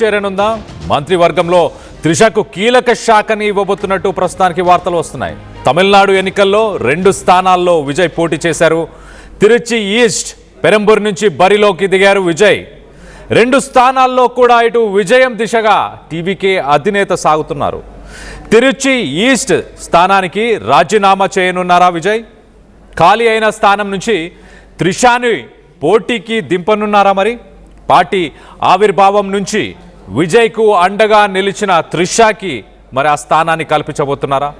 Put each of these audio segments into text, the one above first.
చేరనుందా? మంత్రివర్గంలో త్రిషకు కీలక శాఖని ఇవ్వబోతున్నట్టు ప్రస్తుతానికి వార్తలు వస్తున్నాయి. తమిళనాడు ఎన్నికల్లో 2 స్థానాల్లో విజయ్ పోటీ చేశారు. తిరుచి ఈస్ట్, పెరంబూర్ నుంచి బరిలోకి దిగారు విజయ్. 2 స్థానాల్లో కూడా ఇటు విజయం దిశగా టీవీకే అధినేత సాగుతున్నారు. తిరుచి ఈస్ట్ స్థానానికి రాజీనామా చేయనున్నారా విజయ్? ఖాళీ అయిన స్థానం నుంచి త్రిషాని పోటీకి దింపనున్నారా? మరి పార్టీ ఆవిర్భావం నుంచి విజయ్కు అండగా నిలిచిన త్రిషాకి మరి ఆ స్థానాన్ని కల్పించబోతున్నారా?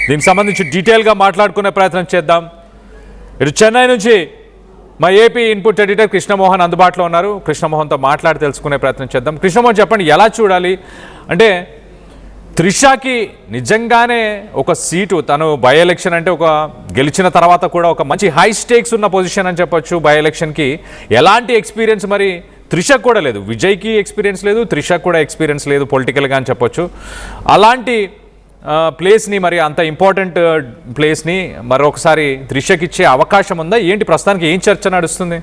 దీనికి సంబంధించి డీటెయిల్గా మాట్లాడుకునే ప్రయత్నం చేద్దాం. ఇటు చెన్నై నుంచి మా ఏపీ ఇన్పుట్ ఎడిటర్ కృష్ణమోహన్ అందుబాటులో ఉన్నారు. కృష్ణమోహన్తో మాట్లాడి తెలుసుకునే ప్రయత్నం చేద్దాం. కృష్ణమోహన్, చెప్పండి, ఎలా చూడాలి అంటే త్రిషాకి నిజంగానే ఒక సీటు, తను బై ఎలక్షన్ అంటే ఒక గెలిచిన తర్వాత కూడా ఒక మంచి హై స్టేక్స్ ఉన్న పొజిషన్ అని చెప్పొచ్చు. బై ఎలక్షన్కి ఎలాంటి ఎక్స్పీరియన్స్ మరి త్రిషకు కూడా లేదు. విజయ్కి ఎక్స్పీరియన్స్ లేదు, త్రిషకు కూడా ఎక్స్పీరియన్స్ లేదు పొలిటికల్గా అని చెప్పొచ్చు. అలాంటి ప్లేస్ని, మరి అంత ఇంపార్టెంట్ ప్లేస్ని మరొకసారి త్రిషకి ఇచ్చే అవకాశం ఉందా? ఏంటి ప్రస్తుతానికి ఏం చర్చ నడుస్తుంది?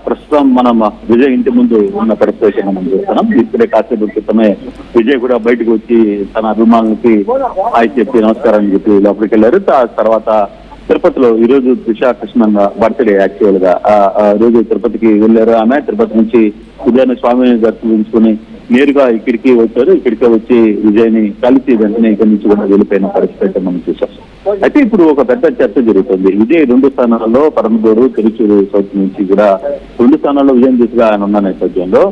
ప్రస్తుతం మనం విజయ్ ఇంటి ముందు ఉన్న పరిస్థితి మనం చూస్తున్నాం. ఇప్పుడే కాసేపు క్రితమే విజయ్ కూడా బయటకు వచ్చి తన అభిమానులకి హాయ్ చెప్పి నమస్కారం అని చెప్పి లోపలికి వెళ్ళారు. తర్వాత తిరుపతిలో ఈ రోజు త్రిషా కృష్ణన్ బర్త్డే యాక్చువల్ గా రోజు తిరుపతికి వెళ్ళారు. ఆమె తిరుపతి నుంచి ఉదయాన్నే స్వామిని దర్శించుకుని నేరుగా ఇక్కడికి వచ్చారు. ఇక్కడికి వచ్చి విజయ్ ని కలిసి వెంటనే ఇక్కడి నుంచి కూడా వెళ్ళిపోయిన పరిస్థితి మనం చూసాం. అయితే ఇప్పుడు ఒక పెద్ద చర్చ జరుగుతుంది. విజయ్ 2 స్థానాల్లో పరమగూరు, తిరుచూరు సౌత్ నుంచి కూడా 2 స్థానాల్లో విజయం దిశగా ఆయన ఉన్న నేపథ్యంలో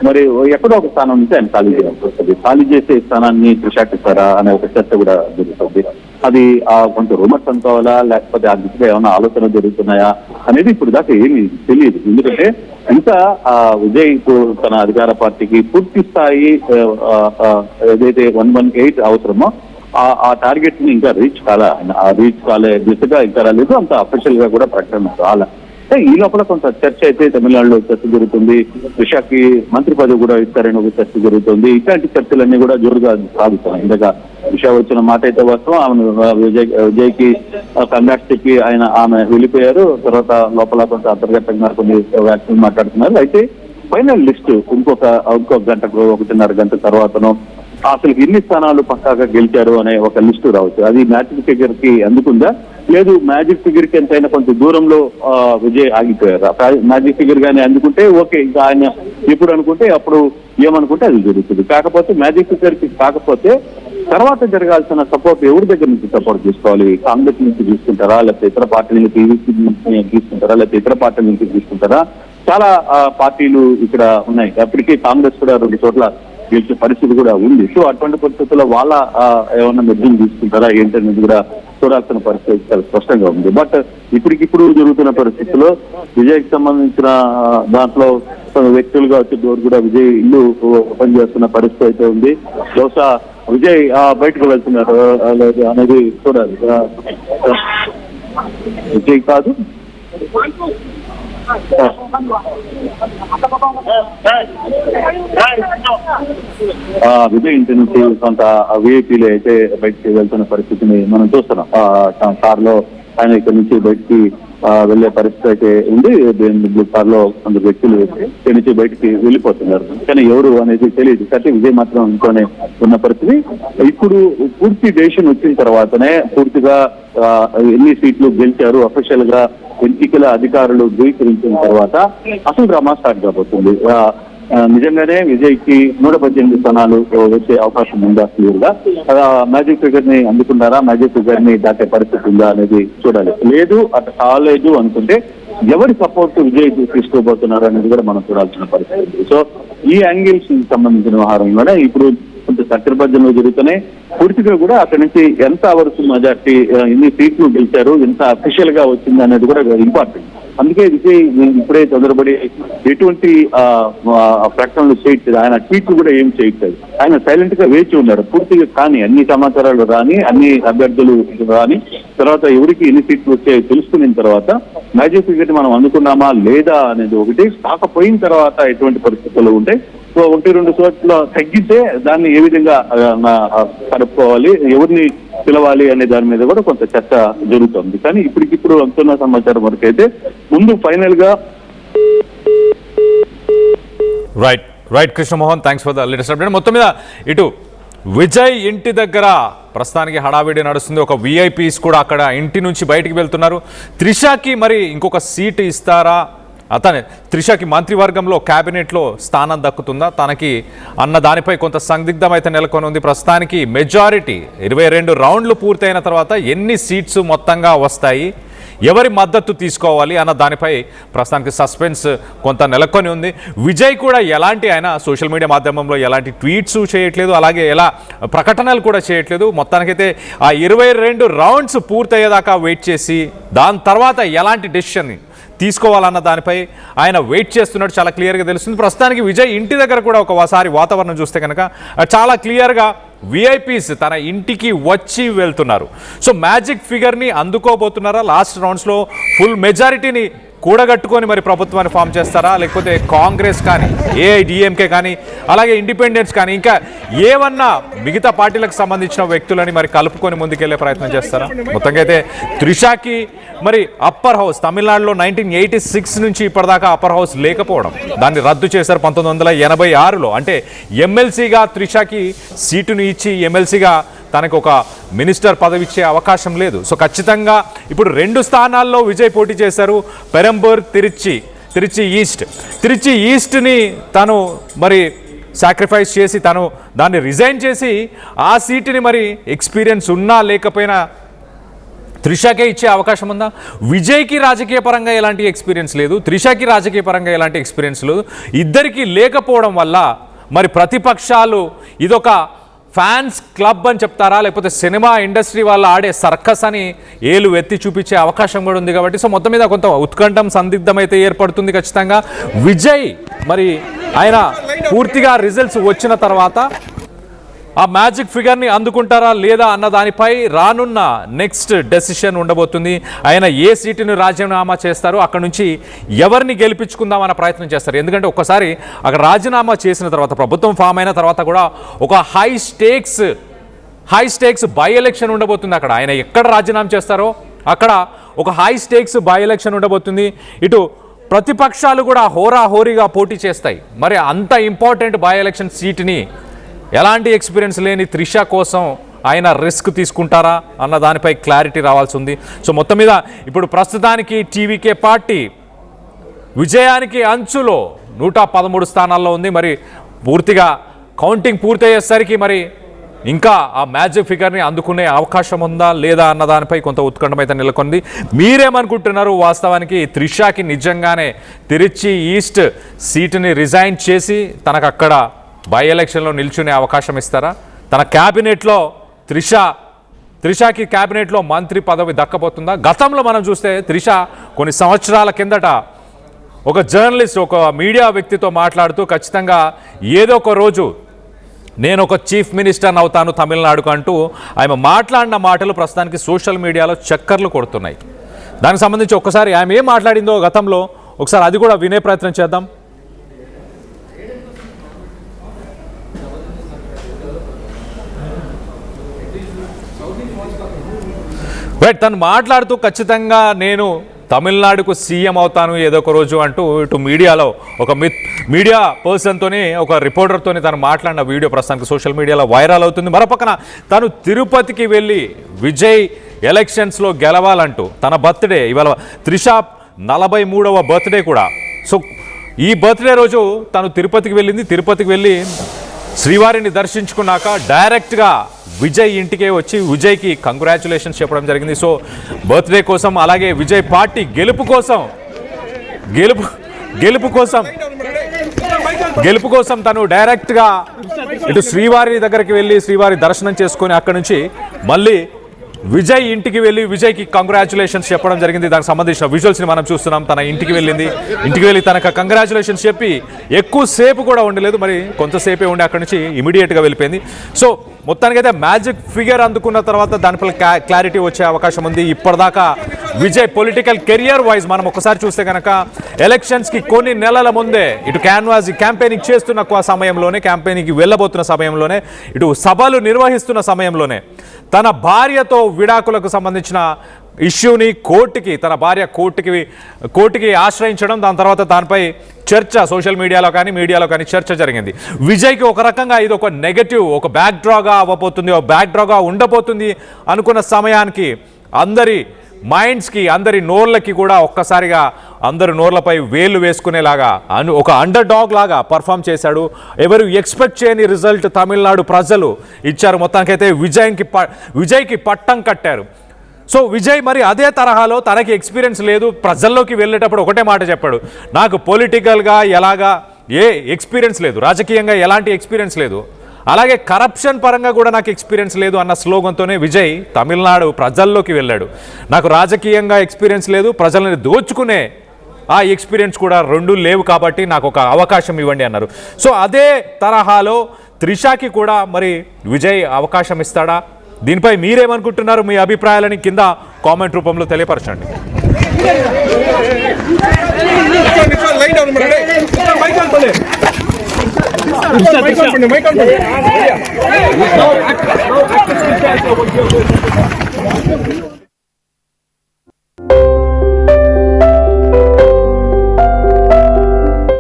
మరి ఎక్కడో ఒక స్థానం నుంచి ఆయన ఖాళీ చేయాల్సి వస్తుంది. ఖాళీ చేసే స్థానాన్ని త్రిషాకి ఇస్తారా అనే ఒక చర్చ కూడా జరుగుతుంది. అది కొంచెం రూమర్స్ అనుకోవాలా, లేకపోతే ఆ దిశగా ఏమైనా ఆలోచన జరుగుతున్నాయా అనేది ఇప్పుడు దాకా ఏమీ తెలియదు. ఎందుకంటే ఇంకా విజయ్ తన అధికార పార్టీకి పూర్తి స్థాయి ఏదైతే 118 అవసరమో ఆ టార్గెట్ ని ఇంకా రీచ్ కాలే దిశగా ఇంకా రాలేదు. అంత అఫీషియల్ గా కూడా ప్రకటన రాలే. ఈ లోపల కొంత చర్చ అయితే తమిళనాడులో చర్చ జరుగుతుంది. త్రిషాకి మంత్రి పదవి కూడా ఇస్తారని ఒక చర్చ జరుగుతుంది. ఇట్లాంటి చర్చలన్నీ కూడా జోరుగా సాగుతున్నాయి. ఇందాక త్రిషా వచ్చిన మాట అయితే వాస్తవం. ఆమె విజయ్కి కంగ్రాట్స్ చెప్పి ఆమె వెళ్ళిపోయారు. తర్వాత లోపల కొంత అంతర్గతంగా కొన్ని వ్యాఖ్యలు మాట్లాడుతున్నారు. అయితే ఫైనల్ లిస్ట్ ఇంకొక గంట, 1.5 గంట తర్వాతనో అసలు ఎన్ని స్థానాలు పక్కాగా గెలిచారు అనే ఒక లిస్టు రావచ్చు. అది మ్యాజిక్ ఫిగర్ కి అందుకుందా, లేదు మ్యాజిక్ ఫిగర్ కి ఎంతైనా కొంచెం దూరంలో విజయ్ ఆగిపోయారు. మ్యాజిక్ ఫిగర్ గానీ అందుకుంటే ఓకే, ఇంకా ఆయన ఎప్పుడు అనుకుంటే అప్పుడు ఏమనుకుంటే అది జరుగుతుంది. కాకపోతే మ్యాజిక్ ఫిగర్ కి కాకపోతే తర్వాత జరగాల్సిన సపోర్ట్ ఎవరి దగ్గర నుంచి సపోర్ట్ తీసుకోవాలి? కాంగ్రెస్ నుంచి తీసుకుంటారా, లేకపోతే ఇతర పార్టీల నుంచి తీసుకుంటారా, లేకపోతే ఇతర పార్టీల నుంచి తీసుకుంటారా? చాలా పార్టీలు ఇక్కడ ఉన్నాయి. అప్పటికీ కాంగ్రెస్ కూడా 2 చోట్ల గెలిచే పరిస్థితి కూడా ఉంది. సో అటువంటి పరిస్థితుల్లో వాళ్ళ ఏమన్నా నిర్ణయం తీసుకుంటారా ఏంటనేది కూడా చూడాల్సిన పరిస్థితి చాలా స్పష్టంగా ఉంది. బట్ ఇప్పటికిప్పుడు జరుగుతున్న పరిస్థితుల్లో విజయ్కి సంబంధించిన దాంట్లో వ్యక్తులుగా వచ్చే డోర్ కూడా విజయ్ ఇల్లు ఓపెన్ చేస్తున్న పరిస్థితి అయితే ఉంది. బహుశా విజయ్ బయటకు వెళ్తున్నారు అనేది చూడాలి. విజయ్ కాదు, విజయ్ ఇంటి నుంచి కొంత విఐపీలు అయితే బయటికి వెళ్తున్న పరిస్థితిని మనం చూస్తున్నాం. కారులో ఆయన ఇక్కడ నుంచి బయటికి వెళ్లే పరిస్థితి అయితే ఉంది. కారులో కొందరు వ్యక్తులు ఇక్కడి నుంచి బయటికి వెళ్ళిపోతున్నారు. కానీ ఎవరు అనేది తెలియదు. కాబట్టి విజయ్ మాత్రం ఇంట్లోనే ఉన్న పరిస్థితి. ఇప్పుడు పూర్తి డెసిషన్ వచ్చిన తర్వాతనే పూర్తిగా ఎన్ని సీట్లు గెలిచారు అఫీషియల్ గా ఎన్నికల అధికారులు ధృవీకరించిన తర్వాత అసలు డ్రామా స్టార్ట్ కాబోతుంది. నిజంగానే విజయ్ కి 118 స్థానాలు వచ్చే అవకాశం ఉందా? క్లియర్ గా మ్యాజిక్ ఫిగర్ ని అందుకున్నారా, మ్యాజిక్ ఫిగర్ ని దాటే పరిస్థితి ఉందా అనేది చూడాలి. లేదు అటు కాలేదు అనుకుంటే ఎవరి సపోర్ట్ విజయ్ తీసుకోబోతున్నారు అనేది కూడా మనం చూడాల్సిన పరిస్థితి. సో ఈ యాంగిల్స్ సంబంధించిన వ్యవహారంలోనే ఇప్పుడు కొంత చక్రబద్ధంలో జరుగుతున్నాయి. పూర్తిగా కూడా అక్కడి నుంచి ఎంత వరకు మెజార్టీ, ఎన్ని సీట్లు గెలిచారు, ఎంత అఫీషియల్ గా వచ్చింది అనేది కూడా ఇంపార్టెంట్. అందుకే విజయ్ ఇప్పుడే తొందరపడి ఎటువంటి ప్రకటనలు చేయట్లేదు. ఆయన ట్వీట్లు కూడా ఏం చేయట్లేదు. ఆయన సైలెంట్ గా వేచి ఉన్నారు. పూర్తిగా కానీ అన్ని సమాచారాలు రాని, అన్ని అభ్యర్థులు రాని తర్వాత ఎవరికి ఎన్ని సీట్లు వచ్చాయో తెలుసుకున్న తర్వాత మ్యాజిక్ ఫిగర్ మనం అందుకున్నామా లేదా అనేది ఒకటి, కాకపోయిన తర్వాత ఎటువంటి పరిస్థితులు ఉంటాయి. సో 1-2 చోట్ల తగ్గితే దాన్ని ఏ విధంగా కలుపుకోవాలి, ఎవరిని పిలవాలి అనే దాని మీద కూడా కొంత చర్చ జరుగుతుంది. కానీ ఇప్పటికిప్పుడు అందుతున్న సమాచారం వరకు అయితే ముందు ఫైనల్ గా right Krishnamohan, thanks for the latest update. మొత్తం మీద ఇటు విజయ్ ఇంటి దగ్గర ప్రస్తుతానికి హడావిడి నడుస్తుంది. ఒక విఐపీస్ కూడా అక్కడ ఇంటి నుంచి బయటికి వెళ్తున్నారు. త్రిషకి మరి ఇంకొక సీటు ఇస్తారా, త్రిషకి మంత్రివర్గంలో క్యాబినెట్లో స్థానం దక్కుతుందా తనకి అన్న దానిపై కొంత సందిగ్ధం అయితే నెలకొని ఉంది. ప్రస్తుతానికి మెజారిటీ 22 రౌండ్లు పూర్తయిన తర్వాత ఎన్ని సీట్స్ మొత్తంగా వస్తాయి, ఎవరి మద్దతు తీసుకోవాలి అన్న దానిపై ప్రస్తుతానికి సస్పెన్స్ కొంత నెలకొని ఉంది. విజయ్ కూడా ఆయన సోషల్ మీడియా మాధ్యమంలో ఎలాంటి ట్వీట్స్ చేయట్లేదు, అలాగే ప్రకటనలు కూడా చేయట్లేదు. మొత్తానికైతే ఆ 22 రౌండ్స్ పూర్తయ్యేదాకా వెయిట్ చేసి దాని తర్వాత ఎలాంటి డెసిషన్ తీసుకోవాలన్న దానిపై ఆయన వెయిట్ చేస్తున్నట్టు చాలా క్లియర్గా తెలుస్తుంది. ప్రస్తుతానికి విజయ్ ఇంటి దగ్గర కూడా ఒకసారి వాతావరణం చూస్తే కనుక చాలా క్లియర్గా విఐపీస్ తన ఇంటికి వచ్చి వెళ్తున్నారు. సో మ్యాజిక్ ఫిగర్ని అందుకోబోతున్నారా, లాస్ట్ రౌండ్స్లో ఫుల్ మెజారిటీని కూడగట్టుకొని మరి ప్రభుత్వాన్ని ఫామ్ చేస్తారా, లేకపోతే కాంగ్రెస్ కానీ ఏఐడిఎంకే కానీ అలాగే ఇండిపెండెన్స్ కానీ ఇంకా ఏమన్నా మిగతా పార్టీలకు సంబంధించిన వ్యక్తులని మరి కలుపుకొని ముందుకెళ్లే ప్రయత్నం చేస్తారా? మొత్తంగా అయితే త్రిషకి మరి అప్పర్ హౌస్ తమిళనాడులో 1986 నుంచి ఇప్పటిదాకా అప్పర్ హౌస్ లేకపోవడం, దాన్ని రద్దు చేశారు 1986లో. అంటే ఎమ్మెల్సీగా త్రిషకి సీటుని ఇచ్చి ఎమ్మెల్సీగా తనకు ఒక మినిస్టర్ పదవి ఇచ్చే అవకాశం లేదు. సో ఖచ్చితంగా ఇప్పుడు 2 స్థానాల్లో విజయ్ పోటీ చేశారు. పెరంబూర్, తిరుచి ఈస్ట్ని తను మరి సాక్రిఫైస్ చేసి తను దాన్ని రిజైన్ చేసి ఆ సీటుని మరి ఎక్స్పీరియన్స్ ఉన్నా లేకపోయినా త్రిషకే ఇచ్చే అవకాశం ఉందా? విజయ్కి రాజకీయ పరంగా ఎలాంటి ఎక్స్పీరియన్స్ లేదు, త్రిషకి రాజకీయ పరంగా ఎలాంటి ఎక్స్పీరియన్స్ లేదు. ఇద్దరికి లేకపోవడం వల్ల మరి ప్రతిపక్షాలు ఇదొక ఫ్యాన్స్ క్లబ్ అని చెప్తారా, లేకపోతే సినిమా ఇండస్ట్రీ వాళ్ళు ఆడే సర్కస్ అని ఏలు ఎత్తి చూపించే అవకాశం కూడా ఉంది. కాబట్టి సో మొత్తం మీద కొంత ఉత్కంఠం సందిగ్ధం అయితే ఏర్పడుతుంది ఖచ్చితంగా. విజయ్ మరి ఆయన పూర్తిగా రిజల్ట్స్ వచ్చిన తర్వాత ఆ మ్యాజిక్ ఫిగర్ని అందుకుంటారా లేదా అన్న దానిపై రానున్న నెక్స్ట్ డెసిషన్ ఉండబోతుంది. ఆయన ఏ సీటును రాజీనామా చేస్తారు, అక్కడ నుంచి ఎవరిని గెలిపించుకుందామన్న ప్రయత్నం చేస్తారు. ఎందుకంటే ఒక్కసారి అక్కడ రాజీనామా చేసిన తర్వాత ప్రభుత్వం ఫామ్ అయిన తర్వాత కూడా ఒక హై స్టేక్స్ బై ఎలక్షన్ ఉండబోతుంది. అక్కడ ఆయన ఎక్కడ రాజీనామా చేస్తారో అక్కడ ఒక హై స్టేక్స్ బై ఎలక్షన్ ఉండబోతుంది. ఇటు ప్రతిపక్షాలు కూడా హోరాహోరీగా పోటీ చేస్తాయి. మరి అంత ఇంపార్టెంట్ బై ఎలక్షన్ సీటుని ఎలాంటి ఎక్స్పీరియన్స్ లేని త్రిష కోసం ఆయన రిస్క్ తీసుకుంటారా అన్న దానిపై క్లారిటీ రావాల్సి ఉంది. సో మొత్తం మీద ఇప్పుడు ప్రస్తుతానికి టీవీకే పార్టీ విజయానికి అంచులో 113 స్థానాల్లో ఉంది. మరి పూర్తిగా కౌంటింగ్ పూర్తయ్యేసరికి మరి ఇంకా ఆ మ్యాజిక్ ఫిగర్ని అందుకునే అవకాశం ఉందా లేదా అన్న దానిపై కొంత ఉత్కంఠం అయితే నెలకొంది. మీరేమనుకుంటున్నారు? వాస్తవానికి త్రిషకి నిజంగానే తిరుచి ఈస్ట్ సీటుని రిజైన్ చేసి తనకు అక్కడ బై ఎలక్షన్లో నిల్చునే అవకాశం ఇస్తారా? తన క్యాబినెట్లో త్రిషకి క్యాబినెట్లో మంత్రి పదవి దక్కబోతుందా? గతంలో మనం చూస్తే త్రిష కొన్ని సంవత్సరాల కిందట ఒక జర్నలిస్ట్ ఒక మీడియా వ్యక్తితో మాట్లాడుతూ ఖచ్చితంగా ఏదో ఒక రోజు నేను ఒక చీఫ్ మినిస్టర్ని అవుతాను తమిళనాడుకు అంటూ ఆమె మాట్లాడిన మాటలు ప్రస్తుతానికి సోషల్ మీడియాలో చక్కర్లు కొడుతున్నాయి. దానికి సంబంధించి ఒక్కసారి ఆమె ఏం మాట్లాడిందో గతంలో ఒకసారి అది కూడా వినే ప్రయత్నం చేద్దాం. తను మాట్లాడుతూ ఖచ్చితంగా నేను తమిళనాడుకు సీఎం అవుతాను ఏదో ఒక రోజు అంటూ ఇటు మీడియాలో ఒక మీడియా పర్సన్తోనే ఒక రిపోర్టర్తోనే తను మాట్లాడిన వీడియో ప్రస్తుతానికి సోషల్ మీడియాలో వైరల్ అవుతుంది. మరోపక్కన తను తిరుపతికి వెళ్ళి విజయ్ ఎలక్షన్స్లో గెలవాలంటూ తన బర్త్డే ఇవాళ త్రిష 43వ బర్త్డే కూడా. సో ఈ బర్త్డే రోజు తను తిరుపతికి వెళ్ళి శ్రీవారిని దర్శించుకున్నాక డైరెక్ట్గా విజయ్ ఇంటికే వచ్చి విజయ్కి కంగ్రాచులేషన్స్ చెప్పడం జరిగింది. సో బర్త్డే కోసం అలాగే విజయ్ పార్టీ గెలుపు కోసం తను డైరెక్ట్గా ఇటు శ్రీవారి దగ్గరికి వెళ్ళి శ్రీవారి దర్శనం చేసుకొని అక్కడి నుంచి మళ్ళీ విజయ్ ఇంటికి వెళ్ళి విజయ్కి కంగ్రాచులేషన్స్ చెప్పడం జరిగింది. దానికి సంబంధించిన విజువల్స్ని మనం చూస్తున్నాం. తన ఇంటికి వెళ్ళి తనకు కంగ్రాచులేషన్స్ చెప్పి ఎక్కువసేపు కూడా ఉండలేదు, మరి కొంతసేపే ఉండి అక్కడి నుంచి ఇమీడియట్గా వెళ్ళిపోయింది. సో మొత్తానికైతే మ్యాజిక్ ఫిగర్ అందుకున్న తర్వాత దానిపై క్లారిటీ వచ్చే అవకాశం ఉంది. ఇప్పటిదాకా విజయ్ పొలిటికల్ కెరియర్ వైజ్ మనం ఒకసారి చూస్తే కనుక ఎలక్షన్స్కి కొన్ని నెలల ముందే ఇటు క్యాంపెయినింగ్ చేస్తున్న సమయంలోనే, క్యాంపెయినింగ్కి వెళ్ళబోతున్న సమయంలోనే, ఇటు సభలు నిర్వహిస్తున్న సమయంలోనే తన భార్యతో విడాకులకు సంబంధించిన ఇష్యూని తన భార్య కోర్టుకి ఆశ్రయించడం, దాని తర్వాత దానిపై చర్చ సోషల్ మీడియాలో కానీ చర్చ జరిగింది. విజయ్కి ఒక రకంగా ఇది ఒక నెగటివ్, ఒక బ్యాక్ డ్రాగా అవ్వబోతుంది, ఒక బ్యాక్ డ్రాగా ఉండబోతుంది అనుకున్న సమయానికి అందరి మైండ్స్కి, అందరి నోర్లకి కూడా ఒక్కసారిగా అందరి నోర్లపై వేలు వేసుకునేలాగా ఒక అండర్ డాగ్ లాగా పర్ఫామ్ చేశాడు. ఎవరు ఎక్స్పెక్ట్ చేయని రిజల్ట్ తమిళనాడు ప్రజలు ఇచ్చారు. మొత్తానికైతే విజయ్కి పట్టం కట్టారు. సో విజయ్ మరి అదే తరహాలో తనకి ఎక్స్పీరియన్స్ లేదు, ప్రజల్లోకి వెళ్ళేటప్పుడు ఒకటే మాట చెప్పాడు, నాకు పొలిటికల్గా ఏ ఎక్స్పీరియన్స్ లేదు, రాజకీయంగా ఎలాంటి ఎక్స్పీరియన్స్ లేదు, అలాగే కరప్షన్ పరంగా కూడా నాకు ఎక్స్పీరియన్స్ లేదు అన్న స్లోగన్తోనే విజయ్ తమిళనాడు ప్రజల్లోకి వెళ్ళాడు. నాకు రాజకీయంగా ఎక్స్పీరియన్స్ లేదు, ప్రజల్ని దోచుకునే ఆ ఎక్స్పీరియన్స్ కూడా రెండూ లేవు, కాబట్టి నాకు ఒక అవకాశం ఇవ్వండి అన్నారు. సో అదే తరహాలో త్రిషాకి కూడా మరి విజయ్ అవకాశం ఇస్తాడా? దీనిపై మీరేమనుకుంటున్నారు? మీ అభిప్రాయాలని కింద కామెంట్ రూపంలో తెలియపరచండి.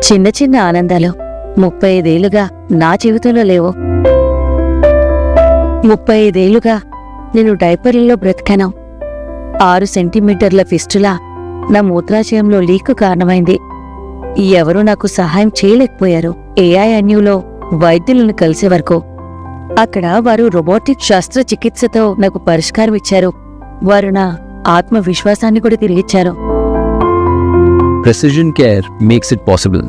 చిన్న చిన్న ఆనందాలు 35 ఏళ్లుగా నా జీవితంలో లేవు. 35 ఏళ్లుగా నేను డైపర్లలో బ్రతికాను. 6 సెంటీమీటర్ల ఫిస్టులా నా మూత్రాశయంలో లీకు కారణమైంది. ఎవరూ నాకు సహాయం చేయలేకపోయారు. ఏఐఎన్యూలో వైద్యులను కలిసే వరకు అక్కడ వారు రోబోటిక్ శస్త్రచికిత్సతో నాకు పరిష్కారం ఇచ్చారు. వారు నా ఆత్మవిశ్వాసాన్ని కూడా తిరిగిచ్చారు. Precision care makes it possible.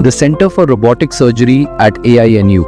The Center for Robotic Surgery at AINU